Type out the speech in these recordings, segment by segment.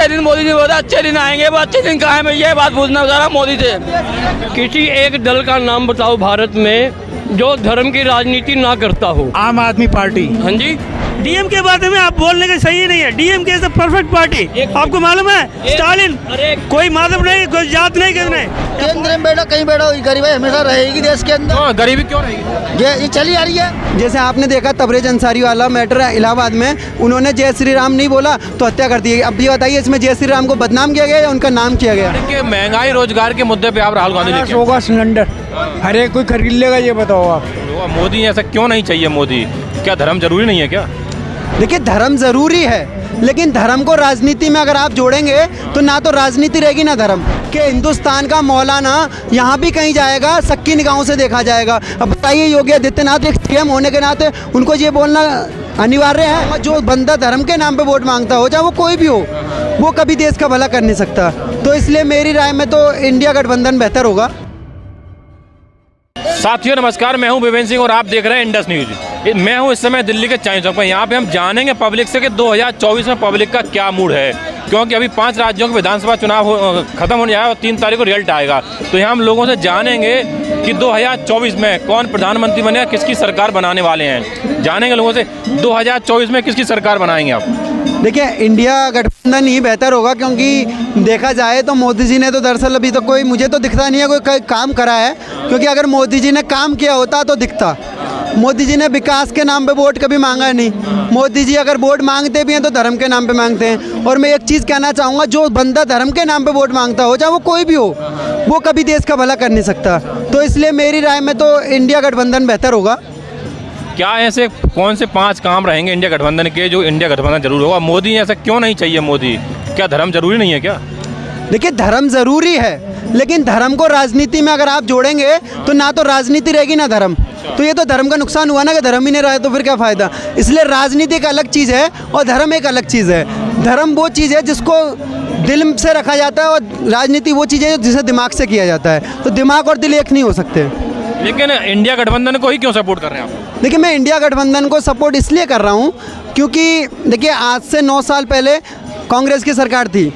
अच्छे दिन मोदी जी बोलते अच्छे दिन आएंगे, वो अच्छे दिन कहाँ है? मैं ये बात पूछना चाह रहा मोदी से। किसी एक दल का नाम बताओ भारत में जो धर्म की राजनीति ना करता हो। आम आदमी पार्टी। हाँ जी, डीएम के बारे में आप बोलने का सही नहीं है। डीएम के इज परफेक्ट पार्टी। आपको मालूम है स्टालिन कोई माधव नहीं, कोई जात नहीं, किस नहीं। केंद्र में बैठा कहीं बैठा गरीबाई हमेशा रहेगी देश के अंदर। गरीबी क्यों रहेगी? ये चली आ रही है। जैसे आपने देखा तबरेज अंसारी वाला मैटर इलाहाबाद में, उन्होंने जय श्री राम नहीं बोला तो हत्या कर दी। अब ये बताइए इसमें जय श्री राम को बदनाम किया गया या उनका नाम किया गया? देखिए, महंगाई रोजगार के मुद्दे पे आप राहुल गांधी लेके होगा सिलेंडर हर एक कोई खरीद लेगा, ये बताओ आप। मोदी ऐसा क्यों नहीं चाहिए? मोदी क्या धर्म जरूरी नहीं है क्या? देखिए धर्म ज़रूरी है, लेकिन धर्म को राजनीति में अगर आप जोड़ेंगे तो ना तो राजनीति रहेगी ना धर्म। कि हिंदुस्तान का मौलाना यहाँ भी कहीं जाएगा सक्की निगाहों से देखा जाएगा। अब बताइए योगी आदित्यनाथ एक सीएम होने के नाते उनको ये बोलना अनिवार्य है जो बंदा धर्म के नाम पे वोट मांगता हो, चाहे वो कोई भी हो, वो कभी देश का भला कर नहीं सकता। तो इसलिए मेरी राय में तो इंडिया गठबंधन बेहतर होगा। साथियों नमस्कार, मैं हूं विवेन सिंह और आप देख रहे हैं इंडस न्यूज। मैं हूं इस समय दिल्ली के चांदनी चौक पर। यहाँ पे हम जानेंगे पब्लिक से कि 2024 में पब्लिक का क्या मूड है, क्योंकि अभी 5 राज्यों के विधानसभा चुनाव खत्म होने आया और 3 तारीख को रिजल्ट आएगा। तो यहाँ हम लोगों से जानेंगे कि 2024 में कौन प्रधानमंत्री बनेगा, किसकी सरकार बनाने वाले हैं। जानेंगे लोगों से 2024 में किसकी सरकार बनाएंगे आप। देखिए इंडिया गठबंधन ही बेहतर होगा, क्योंकि देखा जाए तो मोदी जी ने तो दरअसल अभी तो कोई, मुझे तो दिखता नहीं है कोई काम करा है। क्योंकि अगर मोदी जी ने काम किया होता तो दिखता। मोदी जी ने विकास के नाम पे वोट कभी मांगा नहीं। मोदी जी अगर वोट मांगते भी हैं तो धर्म के नाम पे मांगते हैं। और मैं एक चीज़ कहना चाहूँगा, जो बंदा धर्म के नाम पे वोट मांगता हो, चाहे वो कोई भी हो, वो कभी देश का भला कर नहीं सकता। तो इसलिए मेरी राय में तो इंडिया गठबंधन बेहतर होगा। क्या ऐसे कौन से 5 काम रहेंगे इंडिया गठबंधन के जो इंडिया गठबंधन जरूर होगा? मोदी ऐसा क्यों नहीं चाहिए? मोदी क्या धर्म जरूरी नहीं है क्या? देखिए धर्म ज़रूरी है, लेकिन धर्म को राजनीति में अगर आप जोड़ेंगे तो ना तो राजनीति रहेगी ना धर्म। तो ये तो धर्म का नुकसान हुआ ना, कि धर्म ही नहीं रहा तो फिर क्या फ़ायदा। इसलिए राजनीति एक अलग चीज़ है और धर्म एक अलग चीज़ है। धर्म वो चीज़ है जिसको दिल से रखा जाता है, और राजनीति वो चीज़ है जिसे दिमाग से किया जाता है। तो दिमाग और दिल एक नहीं हो सकते। लेकिन इंडिया गठबंधन को ही क्यों सपोर्ट कर रहे हैं आप? देखिए मैं इंडिया गठबंधन को सपोर्ट इसलिए कर रहा हूँ क्योंकि देखिए आज से 9 साल पहले कांग्रेस की सरकार थी,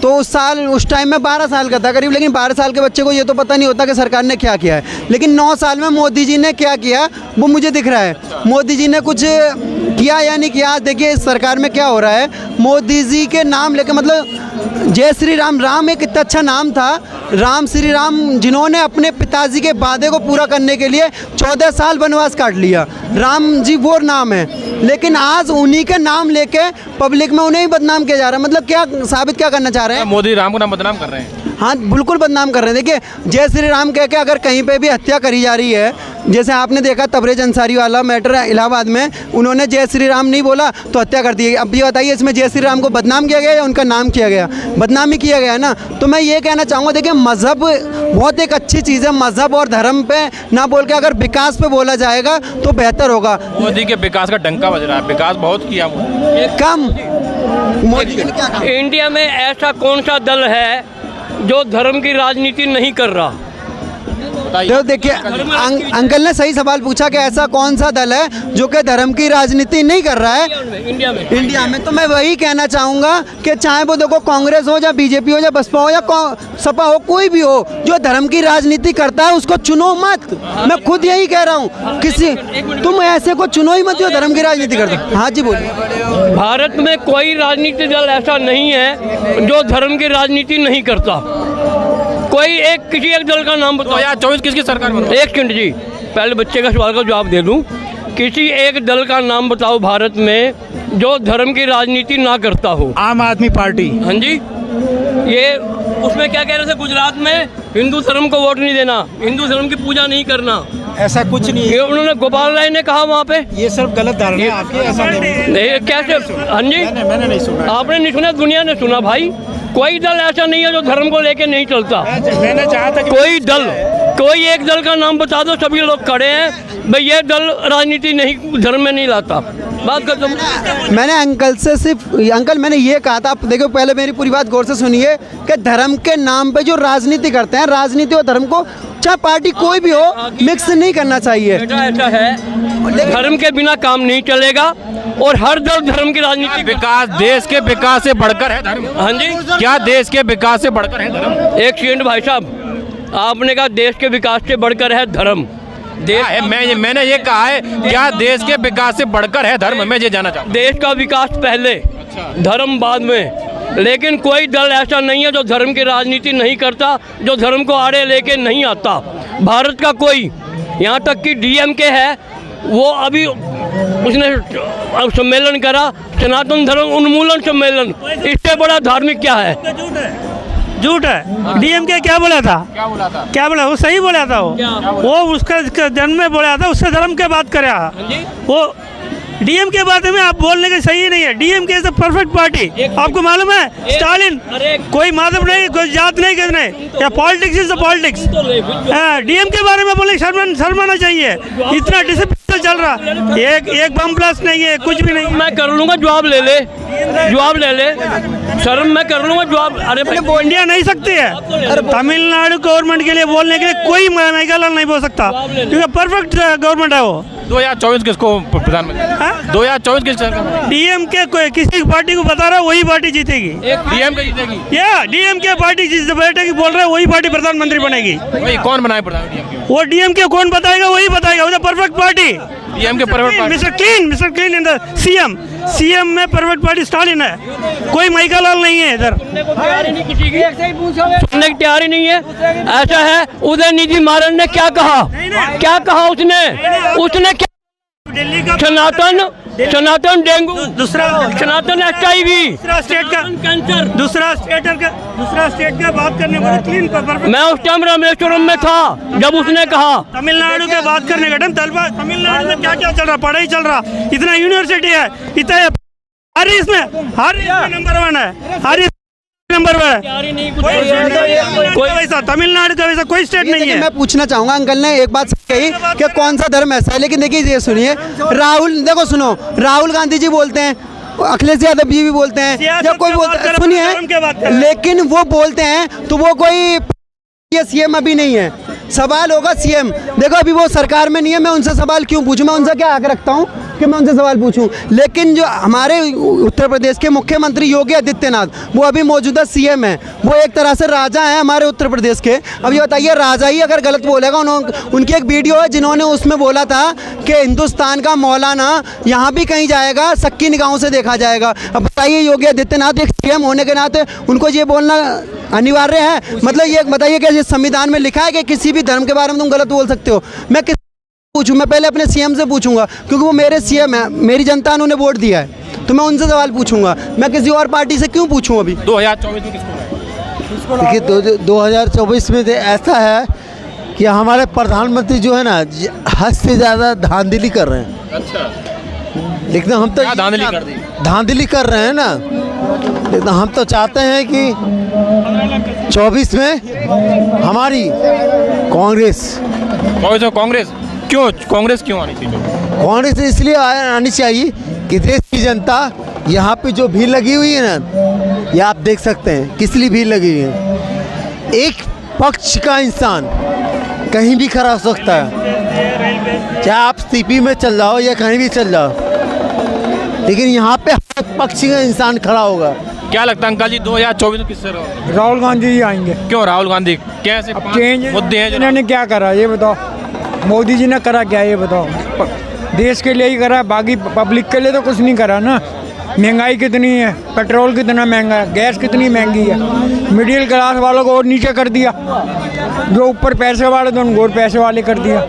तो उस टाइम में 12 साल का था करीब। लेकिन 12 साल के बच्चे को ये तो पता नहीं होता कि सरकार ने क्या किया है। लेकिन 9 साल में मोदी जी ने क्या किया वो मुझे दिख रहा है। मोदी जी ने कुछ किया या नहीं किया। देखिए इस सरकार में क्या हो रहा है, मोदी जी के नाम लेके, मतलब जय श्री राम, राम एक इतना अच्छा नाम था, राम श्री राम, जिन्होंने अपने पिताजी के वादे को पूरा करने के लिए 14 साल वनवास काट लिया। राम जी वो नाम है, लेकिन आज उन्हीं के नाम लेके पब्लिक में उन्हें ही बदनाम किया जा रहा है। मतलब क्या साबित क्या करना चाह रहे हैं? मोदी राम को नाम बदनाम कर रहे हैं। हाँ बिल्कुल बदनाम कर रहे हैं। देखिए जय श्री राम कह के अगर कहीं पे भी हत्या करी जा रही है, जैसे आपने देखा तबरेज अंसारी वाला मैटर इलाहाबाद में, उन्होंने जय श्री राम नहीं बोला तो हत्या कर दी। अब ये बताइए इसमें जय श्री राम को बदनाम किया गया या उनका नाम किया गया? बदनामी किया गया ना। तो मैं ये कहना चाहूँगा, देखिए मज़हब बहुत एक अच्छी चीज़ है। मज़हब और धर्म पे ना बोल के अगर विकास पे बोला जाएगा तो बेहतर होगा। मोदी के विकास का डंका बज रहा है, विकास बहुत किया कम। मोदी ने क्या कहा? इंडिया में ऐसा कौन सा दल है जो धर्म की राजनीति नहीं कर रहा? तो देखिए अंकल ने सही सवाल पूछा कि ऐसा कौन सा दल है जो कि धर्म की राजनीति नहीं कर रहा है इंडिया में। तो मैं वही कहना चाहूँगा कि चाहे वो देखो कांग्रेस हो या बीजेपी हो या बसपा हो या सपा हो, कोई भी हो, जो धर्म की राजनीति करता है उसको चुनो मत। मैं खुद यही कह रहा हूँ, किसी तुम ऐसे को चुनो ही मत जो धर्म की राजनीति करता है। हाँ जी बोलिए। भारत में कोई राजनीतिक दल ऐसा नहीं है जो धर्म की राजनीति नहीं करता। कोई किसी एक दल का नाम बताओ। 2024 किसकी सरकार बनेगी? एक सेकंड जी, पहले बच्चे का सवाल का जवाब दे दूं। किसी एक दल का नाम बताओ भारत में जो धर्म की राजनीति ना करता हो। आम आदमी पार्टी। हाँ जी, ये उसमें क्या कह रहे थे, गुजरात में हिंदू धर्म को वोट नहीं देना, हिंदू धर्म की पूजा नहीं करना, ऐसा कुछ नहीं है। ये उन्होंने गोपाल राय ने कहा वहाँ पे। ये सब गलत धारणा है आपकी, ऐसा नहीं। कैसे? हाँ जी, मैंने नहीं सुना। आपने नहीं सुना, दुनिया ने सुना भाई। कोई दल ऐसा नहीं है जो धर्म को लेके नहीं चलता। मैंने चाहा था कोई एक दल का नाम बता दो, सभी लोग खड़े हैं। भाई ये दल राजनीति नहीं, धर्म में नहीं लाता। बात कर दो। मैंने अंकल से सिर्फ अंकल मैंने ये कहा था, आप देखो पहले मेरी पूरी बात गौर से सुनिए, कि धर्म के नाम पे जो राजनीति करते हैं, राजनीति और धर्म को चाहे पार्टी कोई भी हो मिक्स नहीं करना चाहिए। बेटा ऐसा है, धर्म के बिना काम नहीं चलेगा और हर दल धर्म की राजनीति। विकास, देश के विकास से बढ़कर है धर्म। हाँ जी, क्या देश के विकास से बढ़कर है धर्म? एक सेकंड भाई साहब, आपने कहा देश के विकास से बढ़कर है धर्म। देश है, मैंने ये कहा है, क्या देश के विकास से बढ़कर है धर्म? मैं ये जानना चाहता हूँ। देश का विकास पहले, धर्म बाद में। लेकिन कोई दल ऐसा नहीं है जो धर्म की राजनीति नहीं करता, जो धर्म को आड़े लेके नहीं आता। भारत का कोई, यहाँ तक कि डीएमके है, वो अभी उसने सम्मेलन करा, सनातन धर्म उन्मूलन सम्मेलन। इससे बड़ा धार्मिक क्या है? झूठ है। डीएमके क्या बोला था? क्या बोला? वो सही बोला था। वो उसका जन्म में बोला था, उससे धर्म के बात करे। वो डीएम के बारे में आप बोलने के सही नहीं है। DMK is the perfect party. आपको मालूम है स्टालिन कोई माधव नहीं, कोई जात नहीं, किस नहीं, या politics is the politics. DM के बारे में बोलने शर्माना चाहिए। इतना डिसिप्लिन से चल रहा, एक बम ब्लास्ट नहीं है, कुछ भी नहीं। मैं कर लूंगा, जवाब ले ले, जवाब ले ले, शर्म मैं कर लूंगा जवाब। अरे इंडिया नहीं सकती है। तमिलनाडु गवर्नमेंट के लिए बोलने के लिए कोई मेघालय नहीं बोल सकता, क्योंकि परफेक्ट गवर्नमेंट है वो। 2024 किसको प्रधानमंत्री? 2024 किस डीएमके कोई किसी पार्टी को बता रहा है वही पार्टी जीतेगी। डीएमके जीतेगी? या डीएमके पार्टी जिस बैठे की बोल रहे हैं वही पार्टी प्रधानमंत्री बनेगी। भाई कौन बनाए प्रधानमंत्री? वो डीएमके कौन बताएगा? वही बताएगा। वो perfect party. DMK perfect party. Mister clean in the CM में परफेक्ट पार्टी स्टालिन है। कोई माइकालाल नहीं है इधर। सुनने की तैयारी नहीं है। ऐसा है, उदयनिधि मारन ने क्या कहा? क्या कहा उसने क्या? सनातन डेंगू, दूसरा सनातन HIV, दूसरा स्टेट का बात करने वाला क्लीन परफेक्ट। मैं उस टाइम रामेश्वरम में था जब उसने कहा। तमिलनाडु के बात करने का टाइम तमिलनाडु में क्या क्या चल रहा, पढ़ाई चल रहा, इतना यूनिवर्सिटी है, इतना हर इसमें नंबर 1 है, हर नंबर 1 है। कोई वैसा तमिलनाडु का वैसा कोई स्टेट नहीं है। मैं पूछना चाहूंगा, अंकल ने एक बात कही कि कौन सा धर्म ऐसा है, लेकिन देखिए ये सुनिए, राहुल गांधी जी बोलते हैं, अखिलेश यादव जी भी बोलते हैं, या कोई बोलता है, सुनिए, लेकिन वो बोलते हैं तो वो कोई सीएम अभी नहीं है। सवाल होगा सीएम। देखो अभी वो सरकार में नहीं है, मैं उनसे सवाल क्यों पूछूं? मैं उनसे क्या हक रखता हूं कि मैं उनसे सवाल पूछूं? लेकिन जो हमारे उत्तर प्रदेश के मुख्यमंत्री योगी आदित्यनाथ, वो अभी मौजूदा सीएम है, वो एक तरह से राजा हैं हमारे उत्तर प्रदेश के। अब ये बताइए, राजा ही अगर गलत बोलेगा, उनकी एक वीडियो है जिन्होंने उसमें बोला था कि हिंदुस्तान का मौलाना यहाँ भी कहीं जाएगा सक्की निगाहों से देखा जाएगा। अब बताइए, योगी आदित्यनाथ एक सीएम होने के नाते उनको ये बोलना अनिवार्य है? मतलब ये बताइए कि संविधान में लिखा है कि किसी भी धर्म के बारे में तुम गलत बोल सकते हो? मैं किस पूछूं? मैं पहले अपने सीएम से पूछूंगा, क्योंकि वो मेरे सीएम है, मेरी जनता ने उन्हें वोट दिया है, तो मैं उनसे सवाल पूछूंगा। मैं किसी और पार्टी से क्यों पूछूं? अभी 2024 में किसको? देखिए 2024 में ऐसा है कि हमारे प्रधानमंत्री जो है ना, हद से ज़्यादा धांधली कर रहे हैं। अच्छा, लेकिन हम तो धांधली कर रहे हैं ना, लेकिन हम तो चाहते हैं कि 24 में हमारी कांग्रेस क्यों? कांग्रेस क्यों आनी चाहिए? कांग्रेस इसलिए आनी चाहिए कि देश की जनता यहाँ पे जो भीड़ लगी हुई है ना, ये आप देख सकते हैं किस लिए भीड़ लगी हुई है। एक पक्ष का इंसान कहीं भी खड़ा हो सकता है, चाहे आप सीपी में चल जाओ या कहीं भी चल जाओ, लेकिन यहाँ पे हर पक्ष का इंसान खड़ा होगा। क्या लगता है अंकल जी, 2024 में किससे रहो? राहुल गांधी जी आएंगे। क्यों राहुल गांधी? कैसे चेंज मुद्दे हैं जो इन्होंने क्या करा ये बताओ? मोदी जी ने करा क्या ये बताओ? देश के लिए ही करा, बाकी पब्लिक के लिए तो कुछ नहीं करा ना। महंगाई कितनी है, पेट्रोल कितना महंगा है, गैस कितनी महंगी है, मिडिल क्लास वालों को और नीचे कर दिया, जो ऊपर पैसे वाले तो उनको और पैसे वाले कर दिया,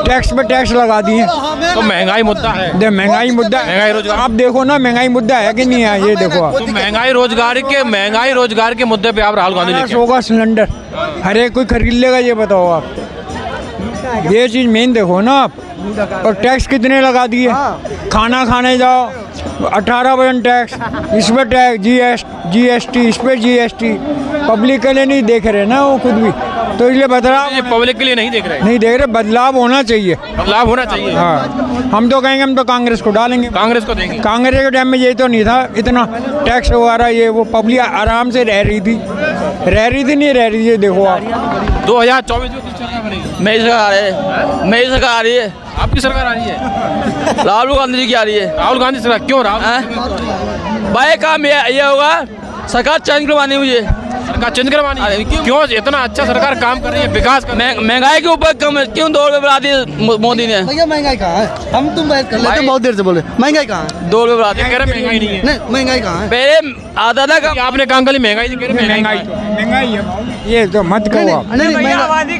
टैक्स पे टैक्स लगा दिए। तो महंगाई मुद्दा है। महंगाई मुद्दा, महंगाई रोजगार, आप देखो ना, महंगाई मुद्दा है कि नहीं है? ये देखो आप, तो महंगाई रोजगार के मुद्दे पे आप राहुल गांधी लेके 100 का सिलेंडर हर एक कोई खरीद लेगा, ये बताओ आप? ये चीज़ मेन देखो ना आप। और टैक्स कितने लगा दिए, खाना खाने जाओ 18% टैक्स, इस पर टैक्स, GST, इस पर GST। पब्लिक के लिए नहीं देख रहे ना वो खुद भी। तो इसलिए बदलाव ये पब्लिक के लिए नहीं देख रहे, नहीं देख रहे, बदलाव होना चाहिए। बदलाव होना चाहिए। हाँ, हम तो कहेंगे हम तो कांग्रेस को डालेंगे। कांग्रेस को देंगे। कांग्रेस के टाइम में ये तो नहीं था, इतना टैक्स वगैरह ये वो पब्लिक आराम से रह रही थी, नहीं रह रही है। देखो आप 2024 में किस सरकार बनेगी? मेरी सरकार है, मेरी सरकार आ रही है, आपकी सरकार आ रही है? राहुल गांधी जी की आ रही है। राहुल गांधी सरकार क्यों? राहुल भाई काम ये होगा, सरकार चेंज करवानी मुझे, सरकार चेंज करवानी है। क्यों? इतना अच्छा सरकार काम कर रही है, विकास कर रही है। महंगाई के ऊपर कम क्यों 2 रुपये बढ़ा दिए मोदी ने? भैया महंगाई कहाँ है? हम तुम बात कर लेते हैं, बहुत देर से बोले महंगाई कहाँ है? 2 रुपये बढ़ा दिए। कह रहे महंगाई नहीं है। नहीं महंगाई कहाँ है? पहले आता था कम। आपने कहा अंकल महंगाई नहीं, कह रहे महंगाई। महंगाई है, ये तो मत कहो आप। नहीं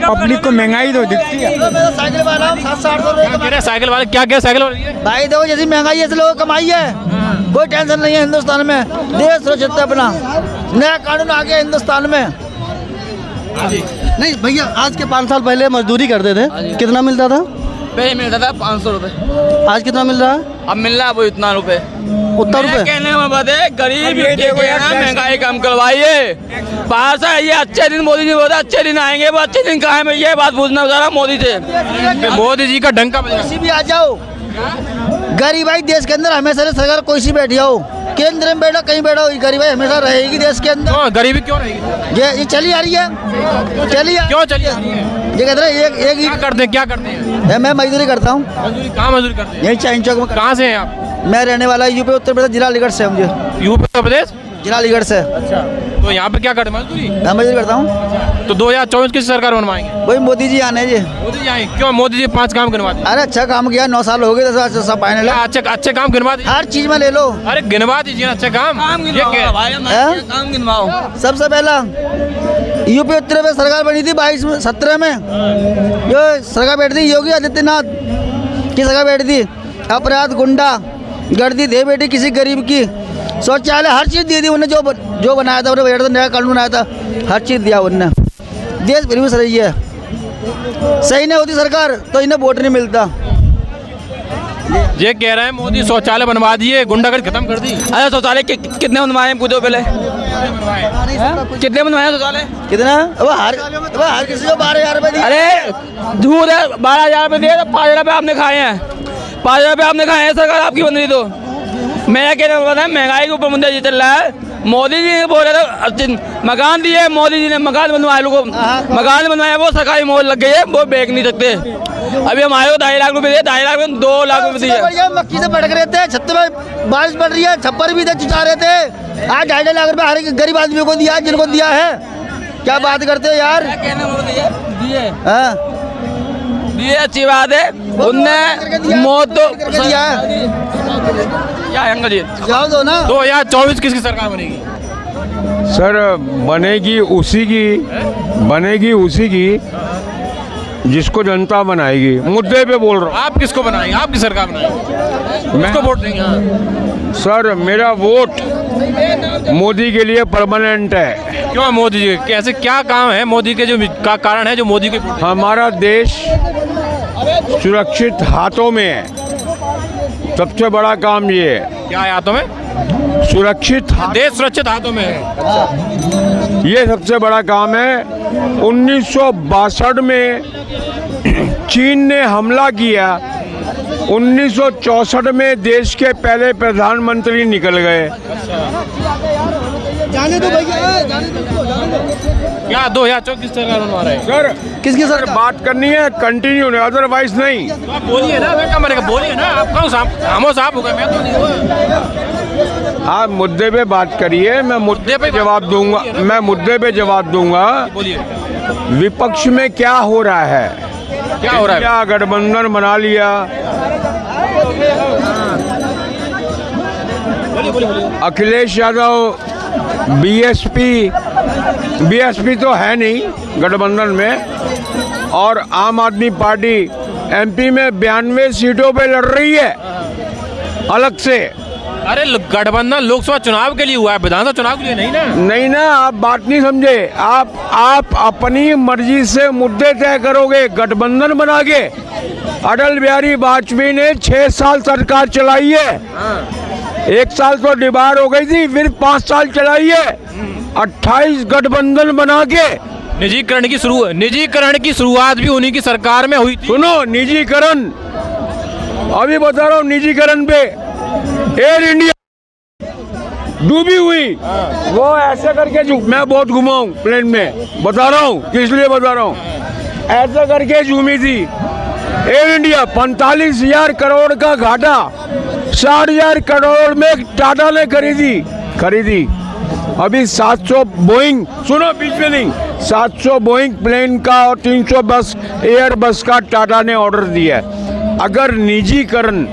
पब्लिक को महंगाई तो दिखती है। साइकिल वाला 700-800 रुपये कह रहे साइकिल वाले क्या साइकिल वाले? भाई देखो जैसी महंगाई है, ऐसे लोगों को कमाई है, कोई टेंशन नहीं है हिंदुस्तान में। देश सुरक्षित है अपना, नया कानून आ गया हिंदुस्तान में। नहीं भैया, आज के 5 साल पहले मजदूरी करते थे, कितना मिलता था? पहले मिलता था 500 रुपये, आज कितना मिल रहा है? अब मिल रहा है वो इतना रुपये। उतना रुपये? कहने में बात है, गरीब के ना महंगाई कम करवाइए। पास है ये अच्छे दिन, मोदी जी बोलते अच्छे दिन आएंगे, वो अच्छे दिन कहाँ है? ये बात पूछना चाह रहा मोदी से। मोदी जी का डंका बजा। किसी भी आ जाओ, गरीब भाई देश के अंदर हमेशा से सरकार कोई सी बैठी हो, केंद्र में बैठो कहीं बैठो, गरीब भाई हमेशा रहेगी देश के अंदर। क्यों गरीबी क्यों रहेगी? ये चली आ रही है, चली क्यों चली आ रही है? ये कहते हैं एक क्या करते हैं? मैं मजदूरी करता हूँ, मजदूरी कहाँ मजदूरी करते हैं? यही चाइन चौक में। कहाँ से हैं आप? मैं रहने वाला यूपी उत्तर प्रदेश, जिला अलीगढ़ से। मुझे यूपी उत्तर प्रदेश, जिला अलीगढ़ से। तो यहाँ पे क्या करते हैं? मजदूरी। मैं मजदूरी करता हूँ। तो 2024 किस सरकार बनवाएंगे? वही मोदी जी आने जी। मोदी जी आए। क्यों? मोदी जी 5 काम गिनवा दिए। अरे अच्छा काम किया, 9 साल हो गए, 10 साल सब फाइनल है। अच्छे काम गिनवा दिए। हर चीज में ले लो, अरे गिनवा दीजिए ना अच्छे काम। ये क्या? काम गिनवाओ। सबसे पहला यूपी उत्तर में सरकार बनी थी 22-17 में, जो सरकार बैठी थी योगी आदित्यनाथ की सरकार बैठी थी। अपराध गुंडा गर्दी दे बेटी किसी गरीब की, शौचालय हर चीज़ दी थी उन्होंने, जो बनाया था उन्हें, बैठा था, नया कानून आया था, हर चीज़ दिया उन्होंने। देश फिर भी सही है, सही नहीं होती सरकार तो इन्हें वोट नहीं मिलता। ये कह रहे हैं मोदी शौचालय बनवा दिए, गुंडागर्दी खत्म कर दी। अरे शौचालय कितने बनवाए पूछो पहले, कितने बनवाए शौचालय? कितना? अब हर किसी को 12,000 रुपये दिए। अरे झूठ है, 12,000 रुपये दिए तो 5,000 रुपये आपने खाए हैं, 5,000 रुपये आपने खाए हैं, सरकार आपकी बन रही। तो मेरा कहने का मतलब है महंगाई के ऊपर मुद्दा ये चल रहा है। मोदी जी ने बोल रहे थे मकान दिए, मोदी जी ने मकान बनवाए, लोगों को मकान बनवाया, वो सरकारी मोहर लग गई है, वो बेच नहीं सकते। अभी हमारे को 2.5 लाख रुपए दिए, 2.5 लाख में 2 लाख रुपए दिए। मक्की से भटक रहे थे, छत में बारिश पड़ रही है, छप्पर भी चुचा रहे थे, आज 2.5 लाख रुपए हर एक गरीब आदमी को दिया, जिनको दिया है। क्या बात करते हो यार? दिए अच्छी बात है, उनने मौत तो दिया है। क्या अंकल जी जाओ दो ना। 2024 किसकी सरकार बनेगी? सर बनेगी उसी की जिसको जनता बनाएगी। मुद्दे पे बोल रहा हूँ। आप किसको बनाएंगे? आपकी सरकार बनाएंगे? मैं किसको वोट देंगे? सर मेरा वोट मोदी के लिए परमानेंट है। क्यों मोदी जी? कैसे क्या काम है मोदी के जो का कारण है जो मोदी के? हमारा देश सुरक्षित हाथों में है, सबसे बड़ा काम ये है। क्या है हाथों में? सुरक्षित देश सुरक्षित हाथों में है, ये सबसे बड़ा काम है। 1962 में चीन ने हमला किया, 1964 में देश के पहले प्रधानमंत्री निकल गए। जाने दो भैया, जाने दो। क्या 2024 किस सरकार बनवा रहे हैं? सर किसकी सर बात करनी है कंटिन्यू नहीं, अदरवाइज नहीं। तो आप बोलिए ना, मैं क्या मरेगा? बोलिए ना, आप कौन खामोश आप हो गए? मैं तो नहीं हुआ। आप मुद्दे पे बात करिए, मैं मुद्दे पे जवाब दूंगा, मैं मुद्दे पे जवाब दूंगा। बोलिए विपक्ष में क्या हो रहा है? क्या हो रहा है? क्या गठबंधन बना लिया? अखिलेश यादव बीएसपी तो है नहीं गठबंधन में, और आम आदमी पार्टी एमपी में 92 सीटों पे लड़ रही है अलग से। अरे गठबंधन लोकसभा चुनाव के लिए हुआ है, विधानसभा चुनाव के लिए नहीं ना। नहीं ना, आप बात नहीं समझे। आप अपनी मर्जी से मुद्दे तय करोगे गठबंधन बना के। अटल बिहारी वाजपेयी ने 6 साल सरकार चलाई है, 1 साल तो डिबार हो गई थी, फिर 5 साल चलाई है, 28 गठबंधन बना के निजीकरण की शुरुआत भी उन्हीं की सरकार में हुई थी। सुनो, निजीकरण अभी बता रहा हूँ, निजीकरण पे एयर इंडिया डूबी हुई, वो ऐसे करके मैं बहुत घुमा हूँ प्लेन में, बता रहा हूँ किस लिए बता रहा हूँ, ऐसे करके झूमी थी एयर इंडिया। 45,000 करोड़ का घाटा 60,000 करोड़ में टाटा ने खरीदी। अभी 700 बोइंग, सुनो बीच में नहीं, 700 बोइंग प्लेन का और 300 बस एयर बस का टाटा ने ऑर्डर दिया है। अगर निजीकरण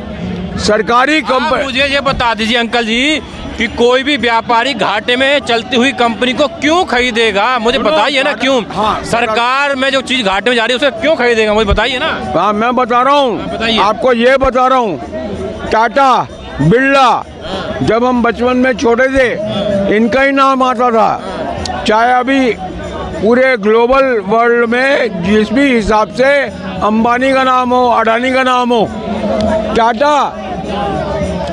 सरकारी कंपनी, मुझे ये बता दीजिए अंकल जी कि कोई भी व्यापारी घाटे में चलती हुई कंपनी को क्यों खरीदेगा? मुझे बताइए ना, क्यों? हाँ, सरकार में जो चीज घाटे में जा रही है उसे क्यों खरीदेगा? मुझे बताइए ना। हाँ, मैं बता रहा हूँ आपको, ये बता रहा हूँ, टाटा बिरला जब हम बचपन में छोटे थे इनका ही नाम आता था। चाहे अभी पूरे ग्लोबल वर्ल्ड में जिस भी हिसाब से अंबानी का नाम हो, अडानी का नाम हो, टाटा,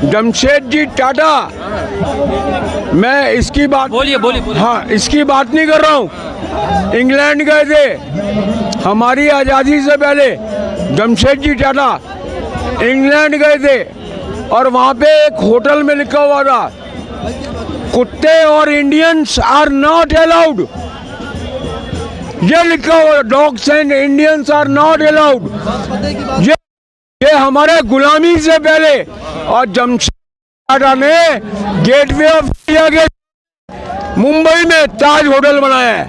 जमशेद जी टाटा, मैं इसकी बात बोलिए। हाँ, इसकी बात नहीं कर रहा हूँ। इंग्लैंड गए थे हमारी आज़ादी से पहले, जमशेद जी टाटा इंग्लैंड गए थे और वहाँ पे एक होटल में लिखा हुआ था, कुत्ते और इंडियंस आर नॉट अलाउड। ये लिखा हुआ, dogs and Indians are not allowed. ये हमारे गुलामी से पहले, और जमशेद टाटा ने गेटवे ऑफ इंडिया के मुंबई में ताज होटल बनाया है।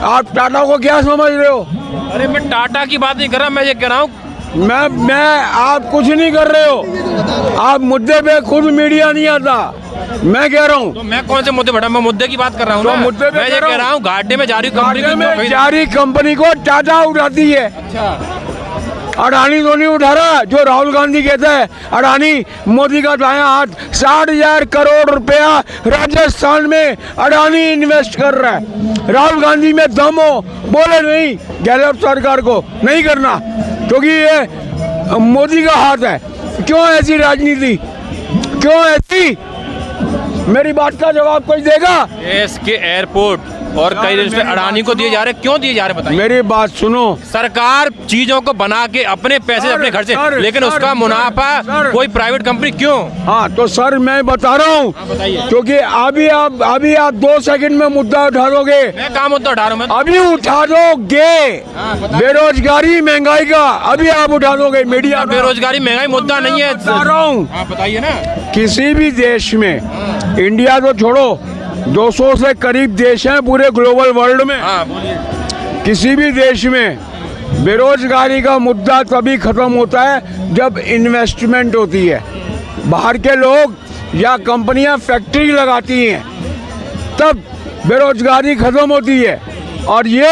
आप टाटा को क्या समझ रहे हो? अरे मैं टाटा की बात नहीं कर रहा, मैं ये कह रहा हूँ मैं आप कुछ नहीं कर रहे हो, आप मुद्दे पे खुद मीडिया नहीं आता। मैं कह रहा हूँ, तो मैं कौन से मुद्दे बढ़ा, मैं मुद्दे की बात कर रहा हूँ ना। मुद्दे पे मैं ये कह रहा हूँ घाटे में जा रही कंपनी को टाटा उठाती है। अडानी तो नहीं उठा रहा, जो राहुल गांधी कहता है अडानी मोदी का दायां हाथ। 60,000 करोड़ रुपया राजस्थान में अडानी इन्वेस्ट कर रहा है। राहुल गांधी में दम हो, बोले नहीं गहलोत सरकार को नहीं करना, क्योंकि ये मोदी का हाथ है। क्यों ऐसी राजनीति, क्यों ऐसी? मेरी बात का जवाब कोई देगा? देश के एयरपोर्ट और कई रिश्ते अडानी को दिए जा रहे, क्यों दिए जा रहे बताइए? मेरी बात सुनो, सरकार चीजों को बना के अपने पैसे अपने घर से, लेकिन उसका मुनाफा कोई प्राइवेट कंपनी क्यों? हाँ तो सर मैं बता रहा हूँ, क्योंकि अभी आप 2 सेकंड में मुद्दा उठा दोगे। मैं कहाँ मुद्दा उठा रहा हूँ? अभी उठा दोगे बेरोजगारी महंगाई का, अभी आप उठा दोगे। मीडिया बेरोजगारी महंगाई मुद्दा नहीं है, बता रहा हूँ। बताइए ना। किसी भी देश में, इंडिया तो छोड़ो, 200 से करीब देश हैं पूरे ग्लोबल वर्ल्ड में। किसी भी देश में बेरोजगारी का मुद्दा तभी खत्म होता है जब इन्वेस्टमेंट होती है, बाहर के लोग या कंपनियां फैक्ट्री लगाती हैं, तब बेरोजगारी खत्म होती है। और ये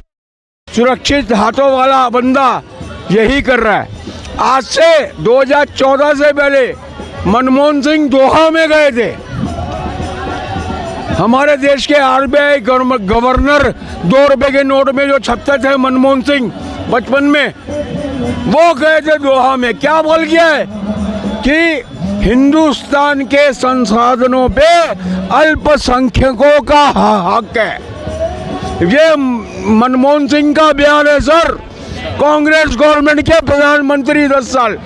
सुरक्षित हाथों वाला बंदा यही कर रहा है। आज से 2014 से पहले मनमोहन सिंह दोहा में गए थे, हमारे देश के आरबीआई गवर्नर 2 रुपए के नोट में जो छपते थे मनमोहन सिंह बचपन में, वो गए थे दोहा में। क्या बोल गया है कि हिंदुस्तान के संसाधनों पे अल्पसंख्यकों का हक है। ये मनमोहन सिंह का बयान है सर, कांग्रेस गवर्नमेंट के प्रधानमंत्री 10 साल,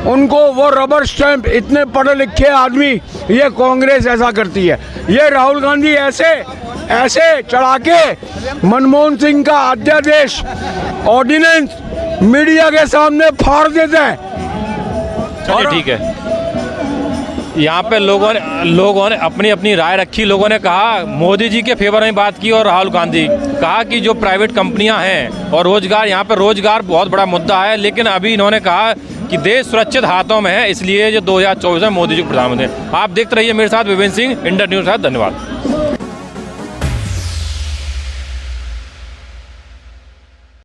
उनको वो रबर स्टैंप, इतने पढ़े लिखे आदमी, ये कांग्रेस ऐसा करती है। ये राहुल गांधी ऐसे चढ़ा के मनमोहन सिंह का अध्यादेश ऑर्डिनेंस मीडिया के सामने फाड़ देता है। चलिए ठीक है, यहाँ पे लोगों ने अपनी अपनी राय रखी। लोगों ने कहा, मोदी जी के फेवर में बात की और राहुल गांधी कहा कि जो प्राइवेट कंपनियां हैं और रोजगार, यहाँ पे रोजगार बहुत बड़ा मुद्दा है। लेकिन अभी इन्होंने कहा कि देश सुरक्षित हाथों में है, इसलिए जो 2024 में मोदी जी प्रधानमंत्री। आप देखते रहिए मेरे साथ विवेक सिंह, इंडिया न्यूज़। धन्यवाद।